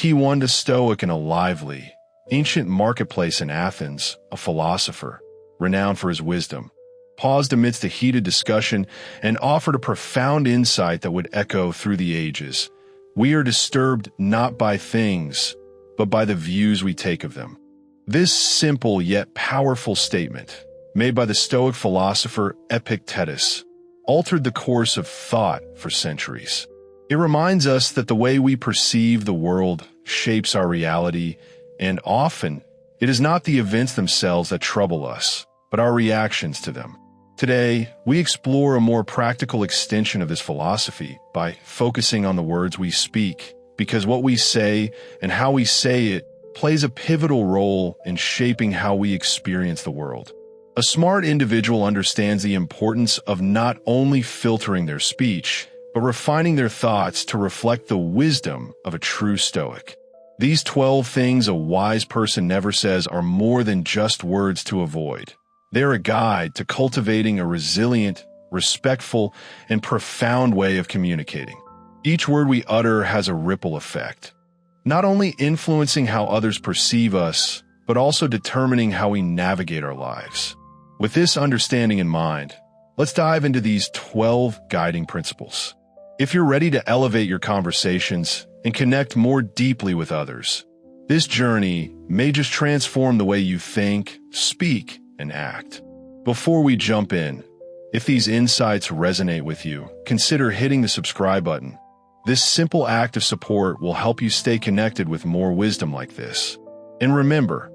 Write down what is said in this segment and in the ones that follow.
He once a Stoic in a lively, ancient marketplace in Athens, a philosopher, renowned for his wisdom, paused amidst a heated discussion and offered a profound insight that would echo through the ages. We are disturbed not by things, but by the views we take of them. This simple yet powerful statement, made by the Stoic philosopher Epictetus, altered the course of thought for centuries. It reminds us that the way we perceive the world shapes our reality, and often it is not the events themselves that trouble us, but our reactions to them. Today, we explore a more practical extension of this philosophy by focusing on the words we speak, because what we say and how we say it plays a pivotal role in shaping how we experience the world. A smart individual understands the importance of not only filtering their speech, but refining their thoughts to reflect the wisdom of a true Stoic. These 12 things a wise person never says are more than just words to avoid. They're a guide to cultivating a resilient, respectful, and profound way of communicating. Each word we utter has a ripple effect, not only influencing how others perceive us, but also determining how we navigate our lives. With this understanding in mind, let's dive into these 12 guiding principles. If you're ready to elevate your conversations and connect more deeply with others, this journey may just transform the way you think, speak, and act. Before we jump in, if these insights resonate with you, consider hitting the subscribe button. This simple act of support will help you stay connected with more wisdom like this. And remember,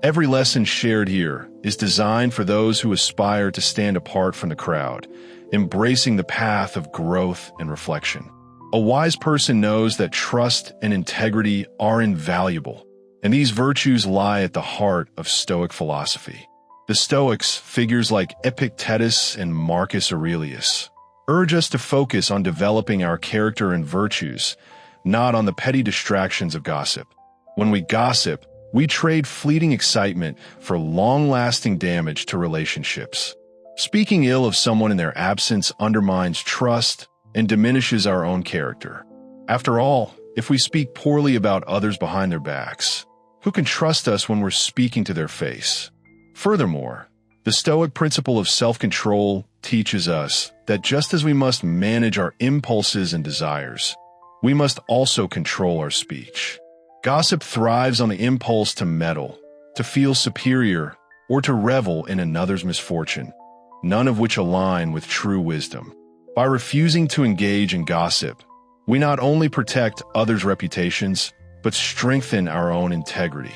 every lesson shared here is designed for those who aspire to stand apart from the crowd, embracing the path of growth and reflection. A wise person knows that trust and integrity are invaluable, and these virtues lie at the heart of Stoic philosophy. The Stoics, figures like Epictetus and Marcus Aurelius, urge us to focus on developing our character and virtues, not on the petty distractions of gossip. When we gossip, we trade fleeting excitement for long-lasting damage to relationships. Speaking ill of someone in their absence undermines trust and diminishes our own character. After all, if we speak poorly about others behind their backs, who can trust us when we're speaking to their face? Furthermore, the Stoic principle of self-control teaches us that just as we must manage our impulses and desires, we must also control our speech. Gossip thrives on the impulse to meddle, to feel superior, or to revel in another's misfortune, none of which align with true wisdom. By refusing to engage in gossip, we not only protect others' reputations, but strengthen our own integrity.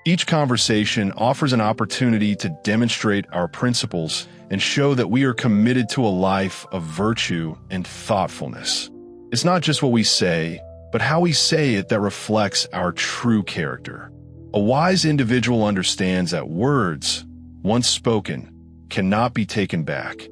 Each conversation offers an opportunity to demonstrate our principles and show that we are committed to a life of virtue and thoughtfulness. It's not just what we say, but how we say it that reflects our true character. A wise individual understands that words, once spoken, cannot be taken back.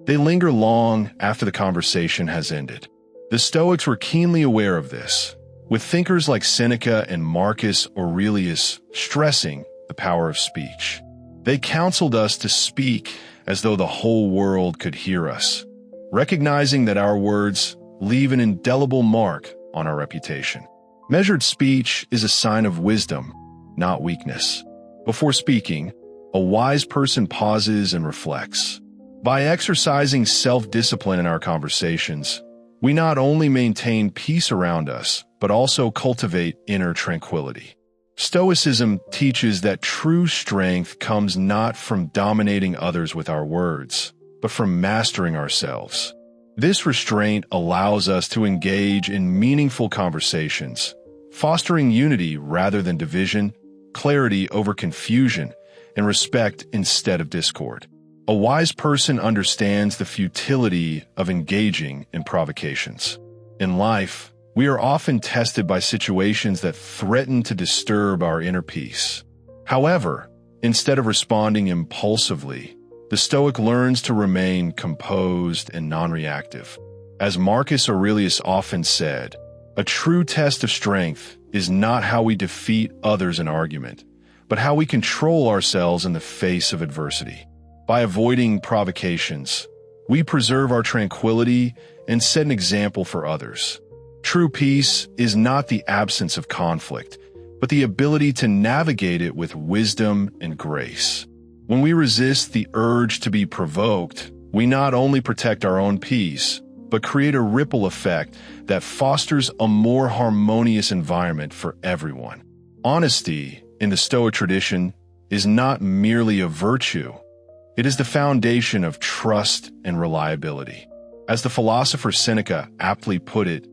They linger long after the conversation has ended. The Stoics were keenly aware of this, with thinkers like Seneca and Marcus Aurelius stressing the power of speech. They counseled us to speak as though the whole world could hear us, recognizing that our words leave an indelible mark on our reputation. Measured speech is a sign of wisdom, not weakness. Before speaking, a wise person pauses and reflects. By exercising self-discipline in our conversations, we not only maintain peace around us, but also cultivate inner tranquility. Stoicism teaches that true strength comes not from dominating others with our words, but from mastering ourselves. This restraint allows us to engage in meaningful conversations, fostering unity rather than division, clarity over confusion, and respect instead of discord. A wise person understands the futility of engaging in provocations. In life, we are often tested by situations that threaten to disturb our inner peace. However, instead of responding impulsively, the Stoic learns to remain composed and non-reactive. As Marcus Aurelius often said, a true test of strength is not how we defeat others in argument, but how we control ourselves in the face of adversity. By avoiding provocations, we preserve our tranquility and set an example for others. True peace is not the absence of conflict, but the ability to navigate it with wisdom and grace. When we resist the urge to be provoked, we not only protect our own peace, but create a ripple effect that fosters a more harmonious environment for everyone. Honesty, in the Stoic tradition, is not merely a virtue. It is the foundation of trust and reliability. As the philosopher Seneca aptly put it,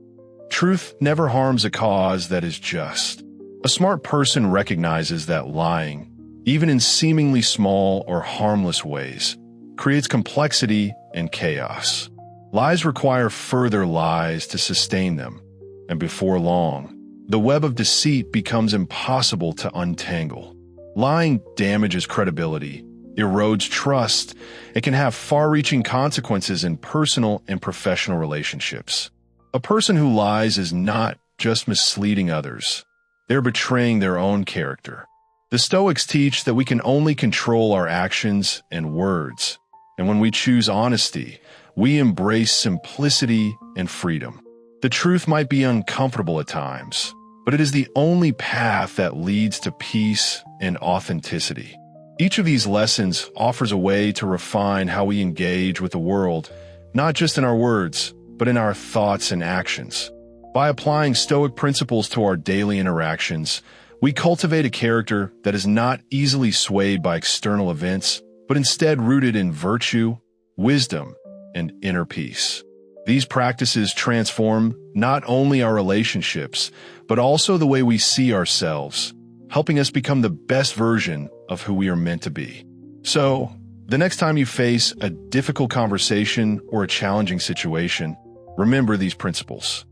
truth never harms a cause that is just. A smart person recognizes that lying, even in seemingly small or harmless ways, creates complexity and chaos. Lies require further lies to sustain them, and before long, the web of deceit becomes impossible to untangle. Lying damages credibility, erodes trust, and can have far-reaching consequences in personal and professional relationships. A person who lies is not just misleading others. They're betraying their own character. The Stoics teach that we can only control our actions and words, and when we choose honesty, we embrace simplicity and freedom. The truth might be uncomfortable at times, but it is the only path that leads to peace and authenticity. Each of these lessons offers a way to refine how we engage with the world, not just in our words, but in our thoughts and actions. By applying Stoic principles to our daily interactions, we cultivate a character that is not easily swayed by external events, but instead rooted in virtue, wisdom, and inner peace. These practices transform not only our relationships, but also the way we see ourselves, helping us become the best version of who we are meant to be. So, the next time you face a difficult conversation or a challenging situation, remember these principles.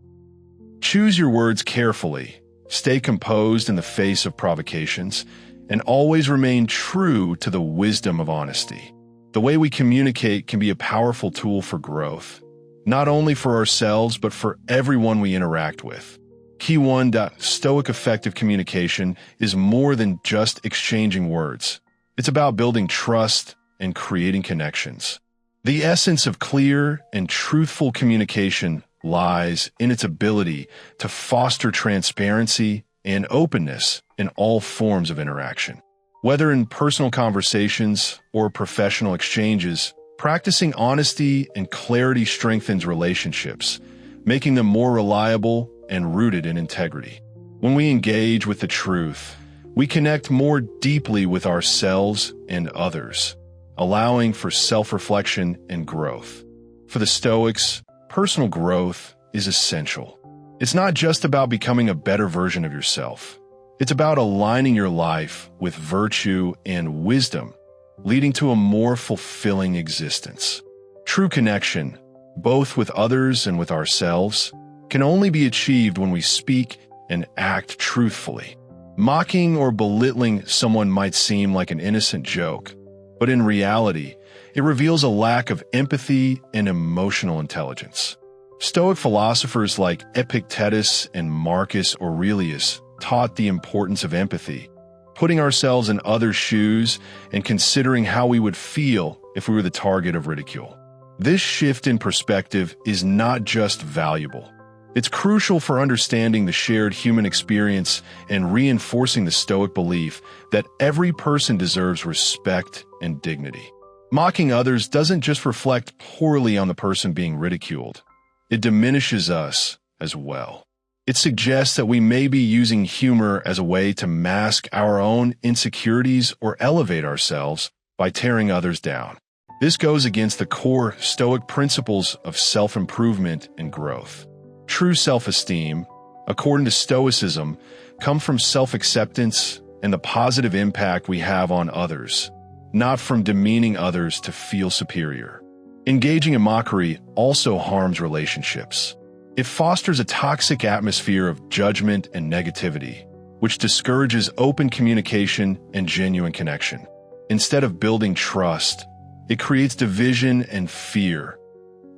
Choose your words carefully, stay composed in the face of provocations, and always remain true to the wisdom of honesty. The way we communicate can be a powerful tool for growth, not only for ourselves, but for everyone we interact with. Key 1. Stoic effective communication is more than just exchanging words. It's about building trust and creating connections. The essence of clear and truthful communication lies in its ability to foster transparency and openness in all forms of interaction. Whether in personal conversations or professional exchanges, practicing honesty and clarity strengthens relationships, making them more reliable and rooted in integrity. When we engage with the truth, we connect more deeply with ourselves and others, allowing for self-reflection and growth. For the Stoics, personal growth is essential. It's not just about becoming a better version of yourself. It's about aligning your life with virtue and wisdom, leading to a more fulfilling existence. True connection, both with others and with ourselves, can only be achieved when we speak and act truthfully. Mocking or belittling someone might seem like an innocent joke, but in reality, it reveals a lack of empathy and emotional intelligence. Stoic philosophers like Epictetus and Marcus Aurelius taught the importance of empathy, putting ourselves in others' shoes and considering how we would feel if we were the target of ridicule. This shift in perspective is not just valuable. It's crucial for understanding the shared human experience and reinforcing the Stoic belief that every person deserves respect and dignity. Mocking others doesn't just reflect poorly on the person being ridiculed. It diminishes us as well. It suggests that we may be using humor as a way to mask our own insecurities or elevate ourselves by tearing others down. This goes against the core Stoic principles of self-improvement and growth. True self-esteem, according to Stoicism, comes from self-acceptance and the positive impact we have on others, not from demeaning others to feel superior. Engaging in mockery also harms relationships. It fosters a toxic atmosphere of judgment and negativity, which discourages open communication and genuine connection. Instead of building trust, it creates division and fear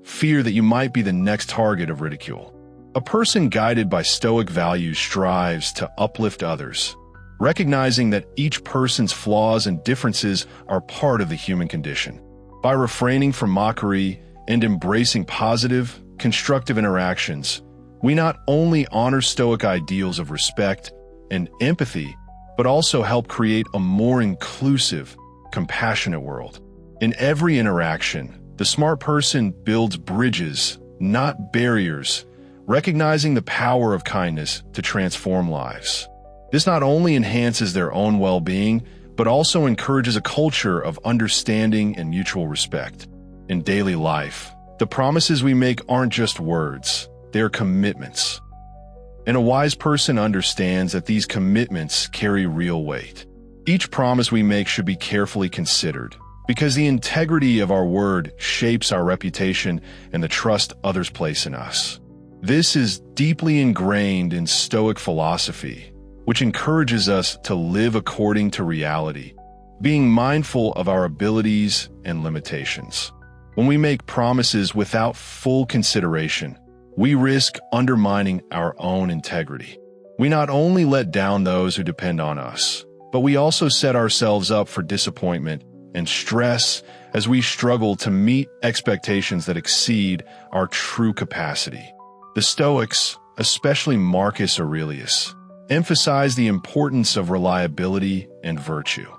that you might be the next target of ridicule. A person guided by Stoic values strives to uplift others, recognizing that each person's flaws and differences are part of the human condition. By refraining from mockery and embracing positive, constructive interactions, We not only honor Stoic ideals of respect and empathy, but also help create a more inclusive, compassionate world. In every interaction, the smart person builds bridges, not barriers, recognizing the power of kindness to transform lives. This not only enhances their own well-being, but also encourages a culture of understanding and mutual respect. In daily life, the promises we make aren't just words, they're commitments. And a wise person understands that these commitments carry real weight. Each promise we make should be carefully considered, because the integrity of our word shapes our reputation and the trust others place in us. This is deeply ingrained in Stoic philosophy, which encourages us to live according to reality, being mindful of our abilities and limitations. When we make promises without full consideration, we risk undermining our own integrity. We not only let down those who depend on us, but we also set ourselves up for disappointment and stress as we struggle to meet expectations that exceed our true capacity. The Stoics, especially Marcus Aurelius, emphasized the importance of reliability and virtue.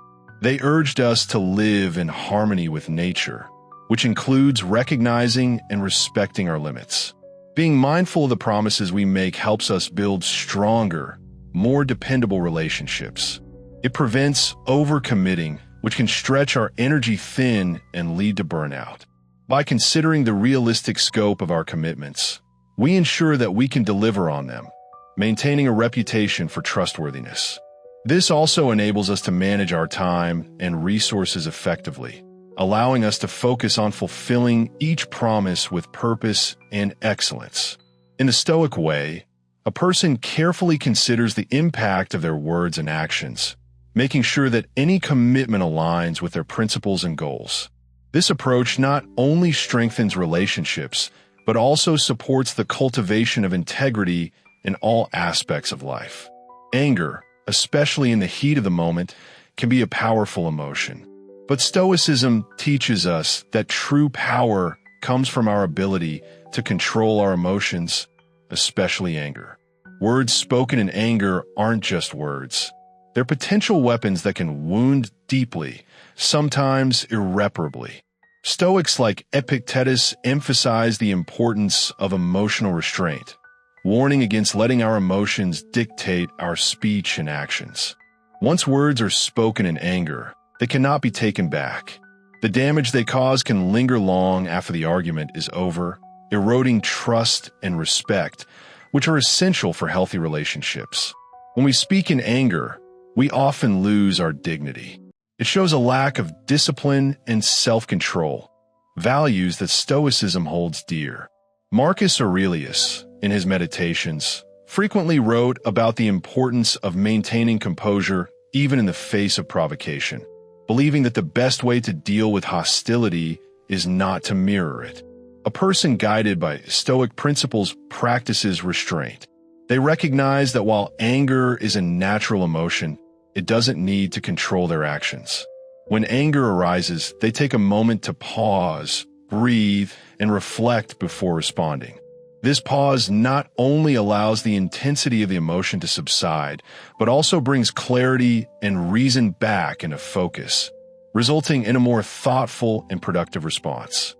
They urged us to live in harmony with nature, which includes recognizing and respecting our limits. Being mindful of the promises we make helps us build stronger, more dependable relationships. It prevents overcommitting, which can stretch our energy thin and lead to burnout. By considering the realistic scope of our commitments, we ensure that we can deliver on them, maintaining a reputation for trustworthiness. This also enables us to manage our time and resources effectively, allowing us to focus on fulfilling each promise with purpose and excellence. In the Stoic way, a person carefully considers the impact of their words and actions, making sure that any commitment aligns with their principles and goals. This approach not only strengthens relationships, but also supports the cultivation of integrity in all aspects of life. Anger, especially in the heat of the moment, can be a powerful emotion. But Stoicism teaches us that true power comes from our ability to control our emotions, especially anger. Words spoken in anger aren't just words. They're potential weapons that can wound deeply, sometimes irreparably. Stoics like Epictetus emphasize the importance of emotional restraint, warning against letting our emotions dictate our speech and actions. Once words are spoken in anger, they cannot be taken back. The damage they cause can linger long after the argument is over, eroding trust and respect, which are essential for healthy relationships. When we speak in anger, we often lose our dignity. It shows a lack of discipline and self-control, values that Stoicism holds dear. Marcus Aurelius, in his Meditations, frequently wrote about the importance of maintaining composure even in the face of provocation, believing that the best way to deal with hostility is not to mirror it. A person guided by Stoic principles practices restraint. They recognize that while anger is a natural emotion, it doesn't need to control their actions. When anger arises, they take a moment to pause, breathe, and reflect before responding. This pause not only allows the intensity of the emotion to subside, but also brings clarity and reason back into focus, resulting in a more thoughtful and productive response.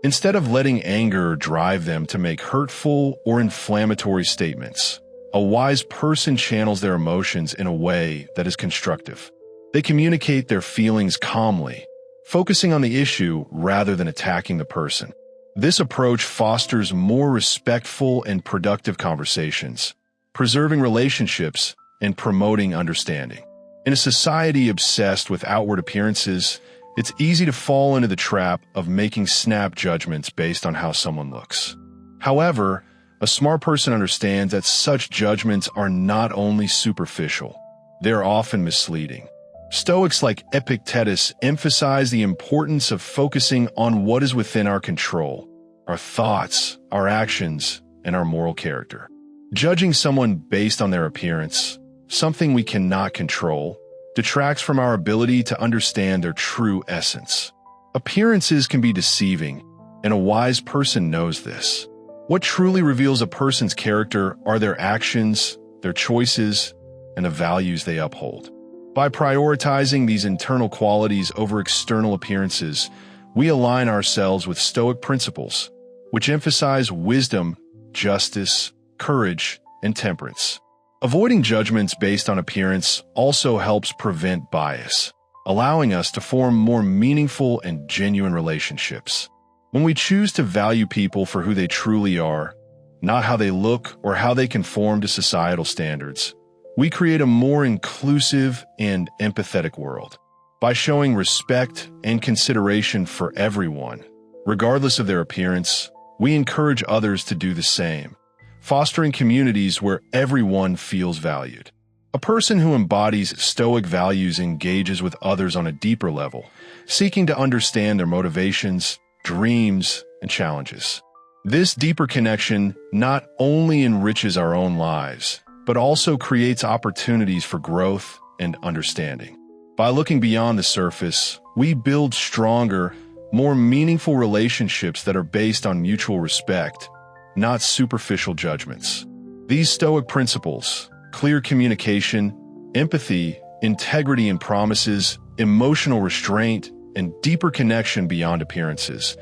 Instead of letting anger drive them to make hurtful or inflammatory statements, a wise person channels their emotions in a way that is constructive. They communicate their feelings calmly, focusing on the issue rather than attacking the person. This approach fosters more respectful and productive conversations, preserving relationships and promoting understanding. In a society obsessed with outward appearances, it's easy to fall into the trap of making snap judgments based on how someone looks. However, a smart person understands that such judgments are not only superficial, they're often misleading. Stoics like Epictetus emphasize the importance of focusing on what is within our control, our thoughts, our actions, and our moral character. Judging someone based on their appearance, something we cannot control, detracts from our ability to understand their true essence. Appearances can be deceiving, and a wise person knows this. What truly reveals a person's character are their actions, their choices, and the values they uphold. By prioritizing these internal qualities over external appearances, we align ourselves with Stoic principles, which emphasize wisdom, justice, courage, and temperance. Avoiding judgments based on appearance also helps prevent bias, allowing us to form more meaningful and genuine relationships. When we choose to value people for who they truly are, not how they look or how they conform to societal standards, we create a more inclusive and empathetic world. By showing respect and consideration for everyone, regardless of their appearance, we encourage others to do the same, fostering communities where everyone feels valued. A person who embodies Stoic values engages with others on a deeper level, seeking to understand their motivations, dreams, and challenges. This deeper connection not only enriches our own lives, but also creates opportunities for growth and understanding. By looking beyond the surface, we build stronger, more meaningful relationships that are based on mutual respect, not superficial judgments. These Stoic principles, clear communication, empathy, integrity in promises, emotional restraint, and deeper connection beyond appearances,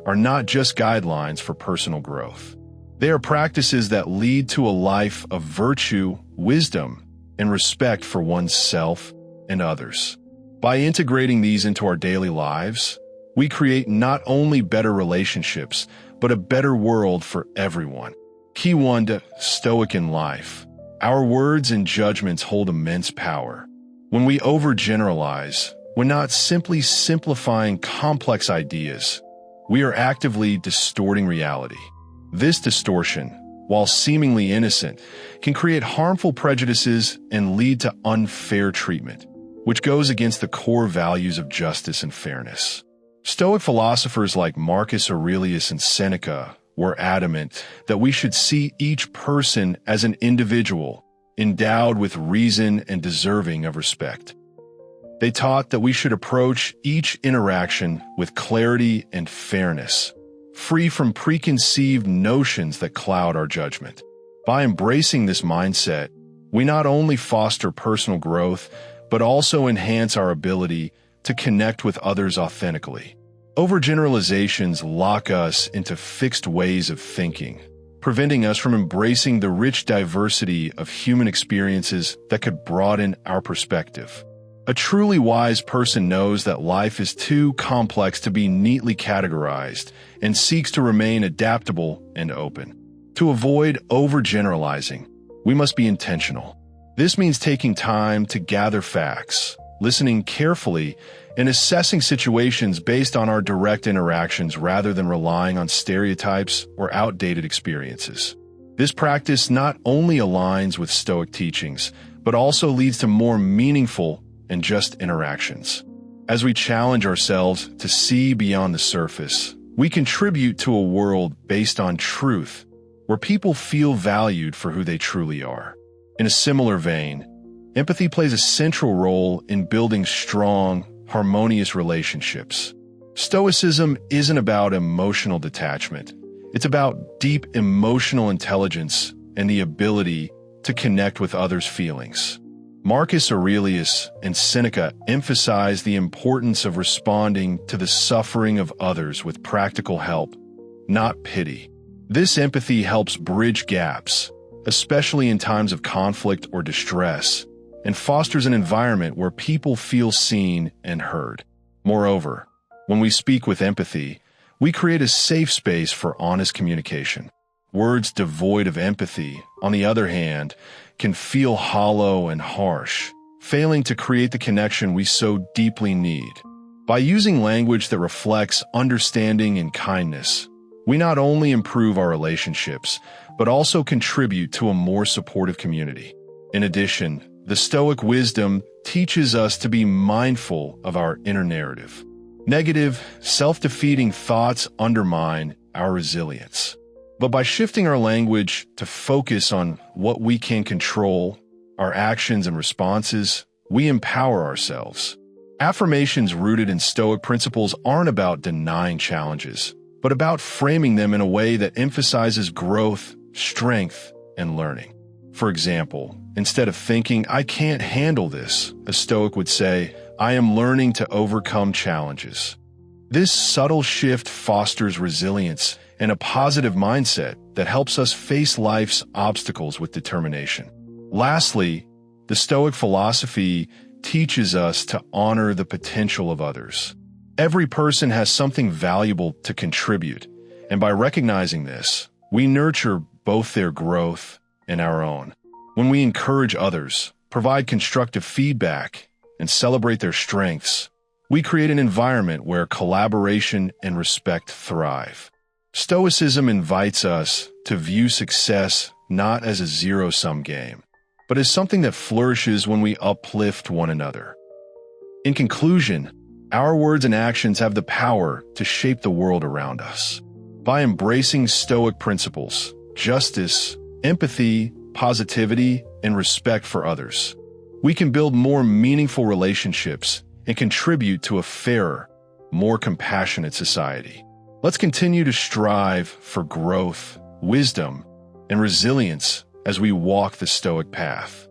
are not just guidelines for personal growth. They are practices that lead to a life of virtue, wisdom, and respect for oneself and others. By integrating these into our daily lives, we create not only better relationships, but a better world for everyone. Key 1 to Stoic in life. Our words and judgments hold immense power. When we overgeneralize, we're not simply simplifying complex ideas. We are actively distorting reality. This distortion, while seemingly innocent, can create harmful prejudices and lead to unfair treatment, which goes against the core values of justice and fairness. Stoic philosophers like Marcus Aurelius and Seneca were adamant that we should see each person as an individual, endowed with reason and deserving of respect. They taught that we should approach each interaction with clarity and fairness, free from preconceived notions that cloud our judgment. By embracing this mindset, we not only foster personal growth, but also enhance our ability to connect with others authentically. Overgeneralizations lock us into fixed ways of thinking, preventing us from embracing the rich diversity of human experiences that could broaden our perspective. A truly wise person knows that life is too complex to be neatly categorized and seeks to remain adaptable and open. To avoid overgeneralizing, we must be intentional. This means taking time to gather facts, listening carefully, and assessing situations based on our direct interactions rather than relying on stereotypes or outdated experiences. This practice not only aligns with Stoic teachings, but also leads to more meaningful and just interactions. As we challenge ourselves to see beyond the surface, we contribute to a world based on truth, where people feel valued for who they truly are. In a similar vein, empathy plays a central role in building strong, harmonious relationships. Stoicism isn't about emotional detachment. It's about deep emotional intelligence and the ability to connect with others' feelings. Marcus Aurelius and Seneca emphasize the importance of responding to the suffering of others with practical help, not pity. This empathy helps bridge gaps, especially in times of conflict or distress, and fosters an environment where people feel seen and heard. Moreover, when we speak with empathy, we create a safe space for honest communication. Words devoid of empathy, on the other hand, can feel hollow and harsh, failing to create the connection we so deeply need. By using language that reflects understanding and kindness, we not only improve our relationships, but also contribute to a more supportive community. In addition, the Stoic wisdom teaches us to be mindful of our inner narrative. Negative, self-defeating thoughts undermine our resilience. But by shifting our language to focus on what we can control, our actions and responses, we empower ourselves. Affirmations rooted in Stoic principles aren't about denying challenges, but about framing them in a way that emphasizes growth, strength, and learning. For example, instead of thinking, "I can't handle this," a Stoic would say, "I am learning to overcome challenges." This subtle shift fosters resilience and a positive mindset that helps us face life's obstacles with determination. Lastly, the Stoic philosophy teaches us to honor the potential of others. Every person has something valuable to contribute, and by recognizing this, we nurture both their growth and our own. When we encourage others, provide constructive feedback, and celebrate their strengths, we create an environment where collaboration and respect thrive. Stoicism invites us to view success not as a zero-sum game, but as something that flourishes when we uplift one another. In conclusion, our words and actions have the power to shape the world around us. By embracing Stoic principles, justice, empathy, positivity, and respect for others, we can build more meaningful relationships and contribute to a fairer, more compassionate society. Let's continue to strive for growth, wisdom, and resilience as we walk the Stoic path.